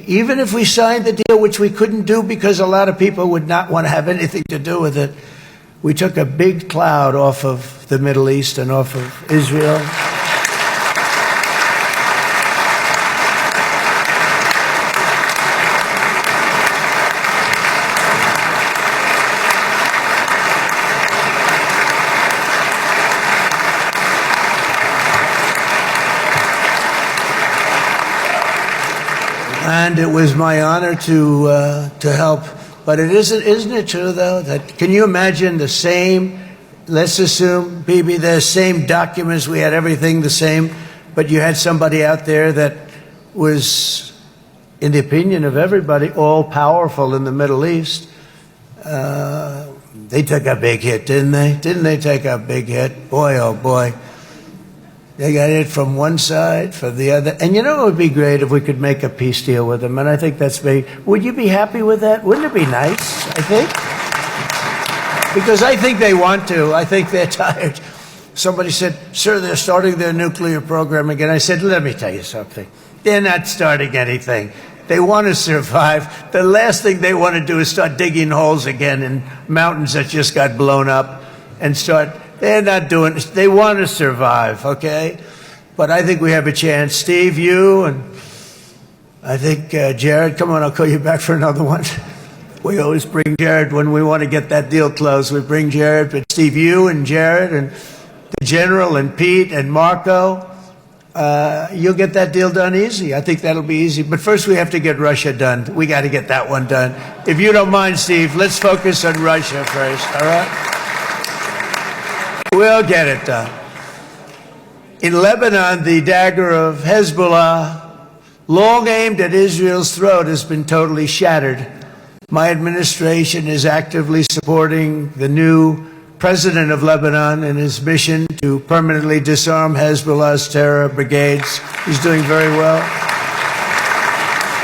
Even if we signed the deal, which we couldn't do because a lot of people would not want to have anything to do with it, we took a big cloud off of the Middle East and off of Israel. And it was my honor to help. But isn't it true, though, that can you imagine the same, let's assume, Bibi, the same documents, we had everything the same, but you had somebody out there that was, in the opinion of everybody, all-powerful in the Middle East. They took a big hit, didn't they? Didn't they take a big hit? Boy, oh boy. They got it from one side, from the other. And you know, it would be great if we could make a peace deal with them. And I think that's me. Would you be happy with that? Wouldn't it be nice, I think? Because I think they want to. I think they're tired. Somebody said, sir, they're starting their nuclear program again. I said, let me tell you something. They're not starting anything. They want to survive. The last thing they want to do is start digging holes again in mountains that just got blown up and start... They're not doing this. They want to survive, okay? But I think we have a chance. Steve, you, and I think Jared, come on, I'll call you back for another one. We always bring Jared when we want to get that deal closed. We bring Jared, but Steve, you and Jared and the General and Pete and Marco, you'll get that deal done easy. I think that'll be easy. But first we have to get Russia done. We got to get that one done. If you don't mind, Steve, let's focus on Russia first, all right? We'll get it done. In Lebanon, the dagger of Hezbollah, long aimed at Israel's throat, has been totally shattered. My administration is actively supporting the new president of Lebanon in his mission to permanently disarm Hezbollah's terror brigades. He's doing very well.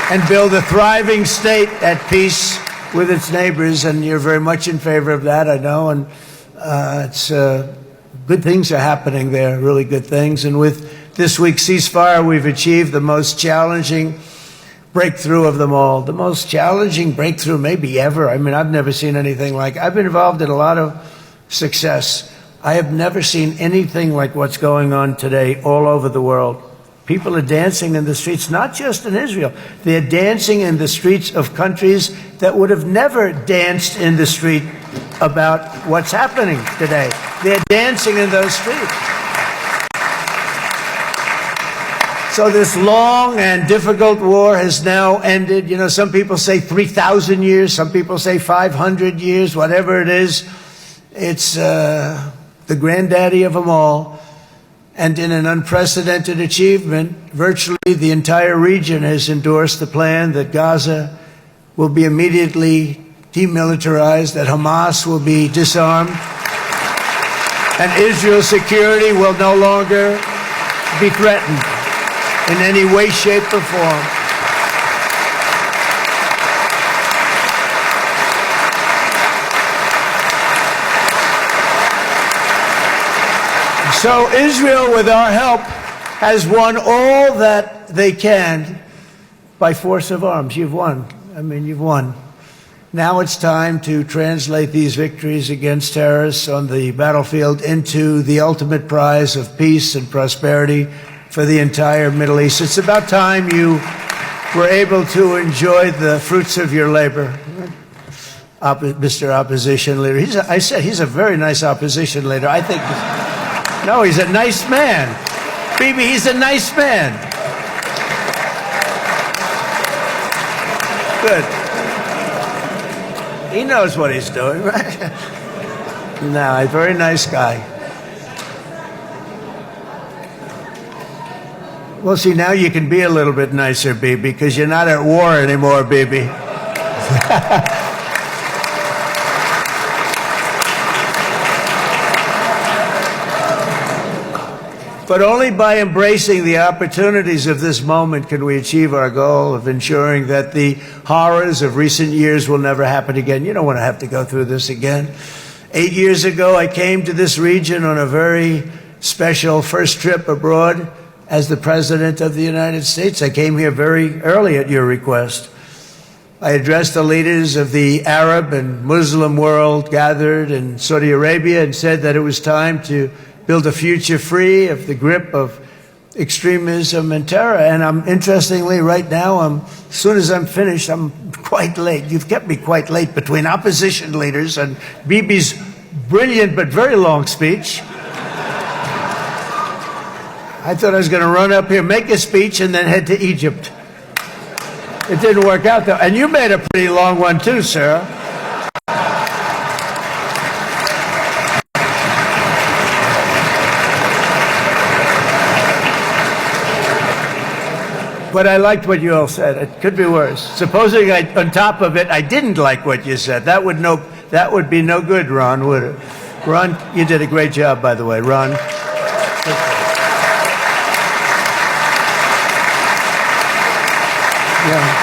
And build a thriving state at peace with its neighbors. And you're very much in favor of that, I know. And it's good things are happening there, really good things. And with this week's ceasefire, we've achieved the most challenging breakthrough of them all. The most challenging breakthrough maybe ever. I mean, I've never seen anything like it. I've been involved in a lot of success. I have never seen anything like what's going on today all over the world. People are dancing in the streets, not just in Israel. They're dancing in the streets of countries that would have never danced in the street about what's happening today. They're dancing in those streets. So this long and difficult war has now ended. You know, some people say 3,000 years, some people say 500 years, whatever it is. It's the granddaddy of them all. And in an unprecedented achievement, virtually the entire region has endorsed the plan that Gaza will be immediately demilitarized, that Hamas will be disarmed, and Israel's security will no longer be threatened in any way, shape, or form. So Israel, with our help, has won all that they can by force of arms. You've won. I mean, you've won. Now it's time to translate these victories against terrorists on the battlefield into the ultimate prize of peace and prosperity for the entire Middle East. It's about time you were able to enjoy the fruits of your labor. Mr. Opposition Leader. I said he's a very nice opposition leader. I think... No, he's a nice man. Bibi, he's a nice man. Good. He knows what he's doing, right? No, he's a very nice guy. Well, see, now you can be a little bit nicer, Bibi, because you're not at war anymore, Bibi. But only by embracing the opportunities of this moment can we achieve our goal of ensuring that the horrors of recent years will never happen again. You don't want to have to go through this again. 8 years ago, I came to this region on a very special first trip abroad as the President of the United States. I came here very early at your request. I addressed the leaders of the Arab and Muslim world gathered in Saudi Arabia and said that it was time to build a future free of the grip of extremism and terror. And interestingly, right now, as soon as I'm finished, I'm quite late. You've kept me quite late between opposition leaders and Bibi's brilliant but very long speech. I thought I was going to run up here, make a speech, and then head to Egypt. It didn't work out, though. And you made a pretty long one, too, Sarah. But I liked what you all said. It could be worse. Supposing on top of it, I didn't like what you said. That would be no good, Ron, would it? Ron, you did a great job, by the way, Ron. Yeah.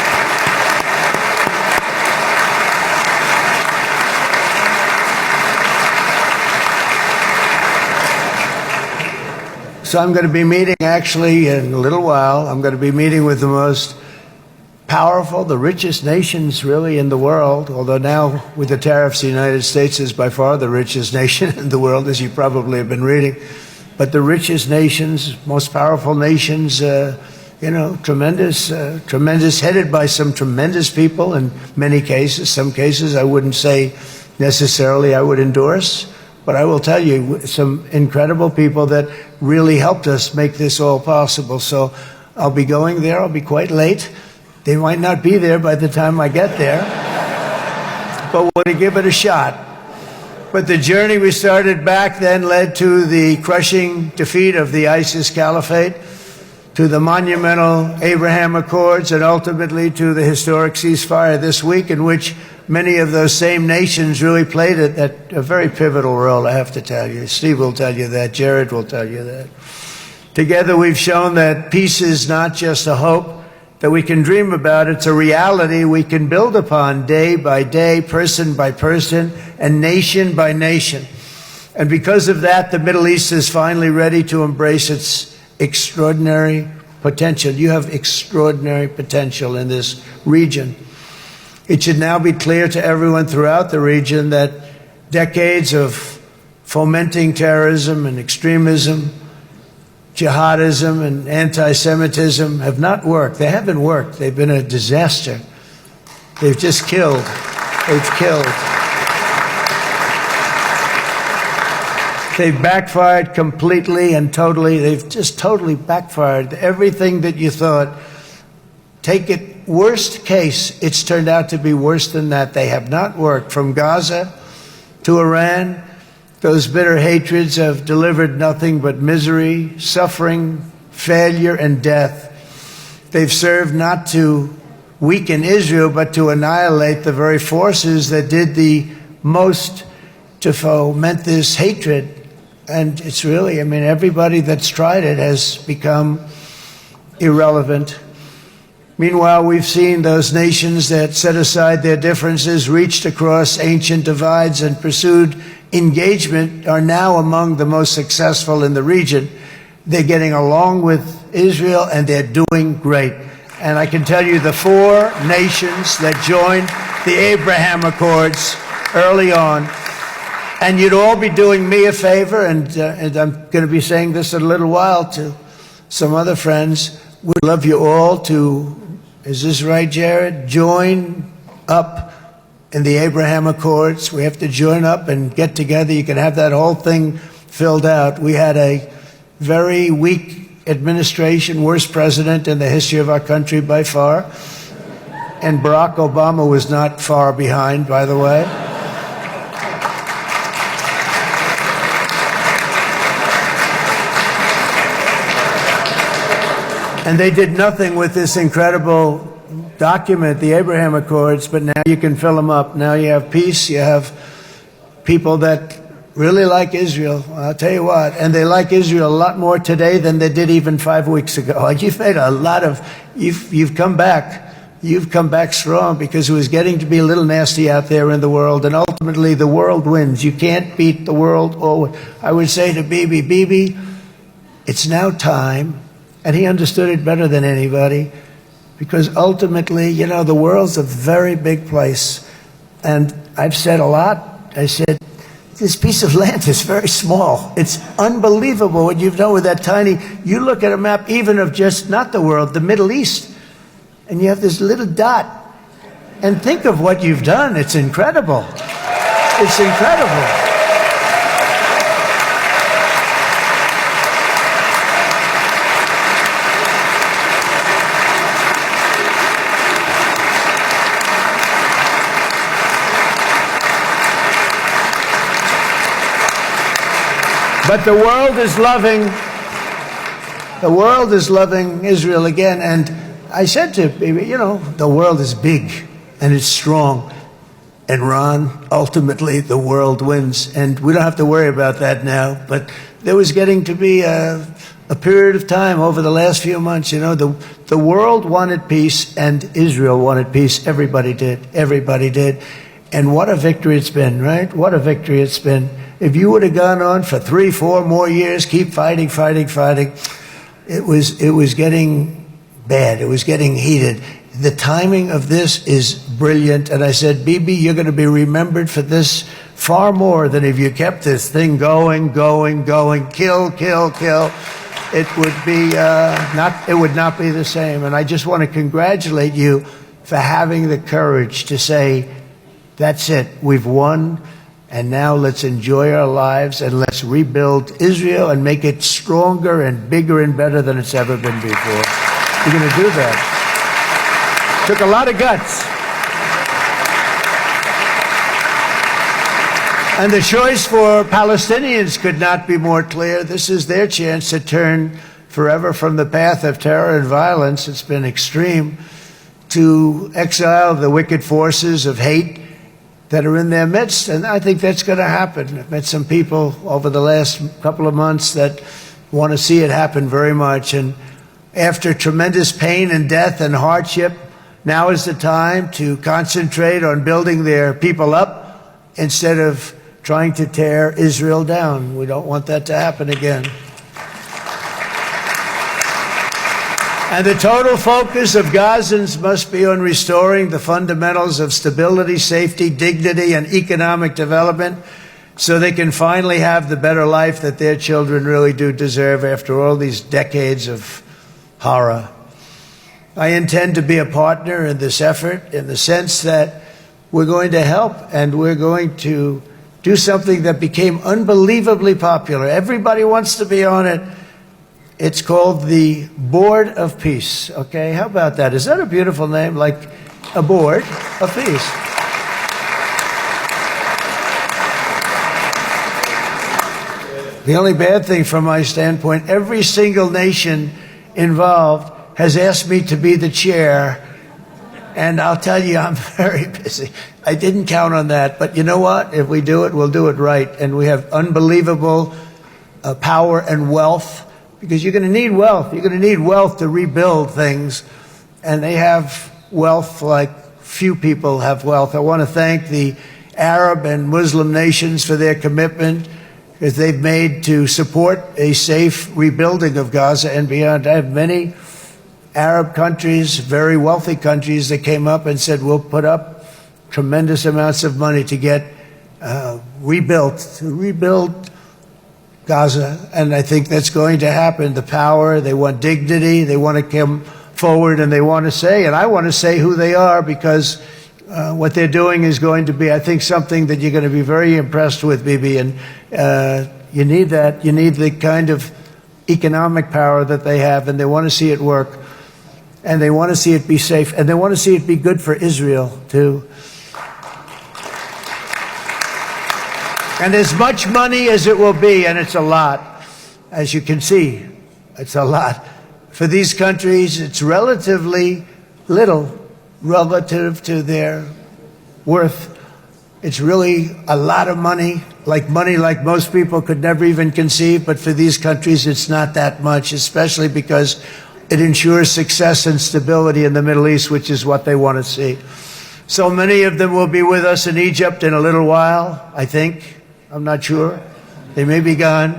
So I'm going to be meeting, actually, in a little while, I'm going to be meeting with the most powerful, the richest nations, really, in the world, although now, with the tariffs, the United States is by far the richest nation in the world, as you probably have been reading. But the richest nations, most powerful nations, tremendous, headed by some tremendous people in many cases. Some cases I wouldn't say necessarily I would endorse. But I will tell you, some incredible people that really helped us make this all possible. So I'll be going there. I'll be quite late. They might not be there by the time I get there. But we're going to give it a shot. But the journey we started back then led to the crushing defeat of the ISIS caliphate, to the monumental Abraham Accords, and ultimately to the historic ceasefire this week, in which many of those same nations really played a very pivotal role, I have to tell you. Steve will tell you that. Jared will tell you that. Together we've shown that peace is not just a hope that we can dream about. It's a reality we can build upon day by day, person by person, and nation by nation. And because of that, the Middle East is finally ready to embrace its extraordinary potential. You have extraordinary potential in this region. It should now be clear to everyone throughout the region that decades of fomenting terrorism and extremism, jihadism and anti-Semitism have not worked. They haven't worked. They've been a disaster. They've just killed. They've killed. They've backfired completely and totally. They've just totally backfired. Everything that you thought, take it worst case, it's turned out to be worse than that. They have not worked. From Gaza to Iran, those bitter hatreds have delivered nothing but misery, suffering, failure, and death. They've served not to weaken Israel, but to annihilate the very forces that did the most to foment this hatred. And it's really, everybody that's tried it has become irrelevant. Meanwhile, we've seen those nations that set aside their differences, reached across ancient divides, and pursued engagement are now among the most successful in the region. They're getting along with Israel, and they're doing great. And I can tell you the four nations that joined the Abraham Accords early on, and you'd all be doing me a favor, and I'm going to be saying this in a little while to some other friends. We'd love you all to, is this right, Jared? Join up in the Abraham Accords. We have to join up and get together. You can have that whole thing filled out. We had a very weak administration, worst president in the history of our country by far. And Barack Obama was not far behind, by the way. And they did nothing with this incredible document, the Abraham Accords, but now you can fill them up. Now you have peace, you have people that really like Israel. I'll tell you what, and they like Israel a lot more today than they did even 5 weeks ago. You've made a lot of, you've come back. You've come back strong, because it was getting to be a little nasty out there in the world, and ultimately the world wins. You can't beat the world. I would say to Bibi, it's now time And he understood it better than anybody, because ultimately, you know, the world's a very big place. And I've said a lot. I said, this piece of land is very small. It's unbelievable what you've done with that tiny. You look at a map even of just, not the world, the Middle East, and you have this little dot. And think of what you've done. It's incredible. It's incredible. But the world is loving Israel again. And I said to people, you know, the world is big and it's strong. And Ron, ultimately the world wins. And we don't have to worry about that now. But there was getting to be a period of time over the last few months, you know, the world wanted peace and Israel wanted peace. Everybody did. Everybody did. And what a victory it's been, right? What a victory it's been. If you would have gone on for 3-4 more years, keep fighting, it was getting bad. It was getting heated. The timing of this is brilliant. And I said, Bibi, you're going to be remembered for this far more than if you kept this thing going, kill. It would not be the same. And I just want to congratulate you for having the courage to say, that's it, we've won. And now let's enjoy our lives and let's rebuild Israel and make it stronger and bigger and better than it's ever been before. You're going to do that. Took a lot of guts. And the choice for Palestinians could not be more clear. This is their chance to turn forever from the path of terror and violence. It's been extreme, to exile the wicked forces of hate that are in their midst, and I think that's going to happen. I've met some people over the last couple of months that want to see it happen very much, and after tremendous pain and death and hardship, now is the time to concentrate on building their people up instead of trying to tear Israel down. We don't want that to happen again. And the total focus of Gazans must be on restoring the fundamentals of stability, safety, dignity, and economic development so they can finally have the better life that their children really do deserve after all these decades of horror. I intend to be a partner in this effort in the sense that we're going to help and we're going to do something that became unbelievably popular. Everybody wants to be on it. It's called the Board of Peace, okay? How about that? Is that a beautiful name? Like a board of peace. The only bad thing from my standpoint, every single nation involved has asked me to be the chair, and I'll tell you, I'm very busy. I didn't count on that, but you know what? If we do it, we'll do it right. And we have unbelievable power and wealth, because you're going to need wealth. You're going to need wealth to rebuild things. And they have wealth like few people have wealth. I want to thank the Arab and Muslim nations for their commitment that they've made to support a safe rebuilding of Gaza and beyond. I have many Arab countries, very wealthy countries, that came up and said, we'll put up tremendous amounts of money to get to rebuild Gaza, and I think that's going to happen. The power, they want dignity, they want to come forward, and they want to say, and I want to say who they are, because what they're doing is going to be, I think, something that you're going to be very impressed with, Bibi, and you need that. You need the kind of economic power that they have, and they want to see it work, and they want to see it be safe, and they want to see it be good for Israel, too. And as much money as it will be, and it's a lot, as you can see, it's a lot. For these countries, it's relatively little relative to their worth. It's really a lot of money like most people could never even conceive, but for these countries, it's not that much, especially because it ensures success and stability in the Middle East, which is what they want to see. So many of them will be with us in Egypt in a little while, I think. I'm not sure. They may be gone.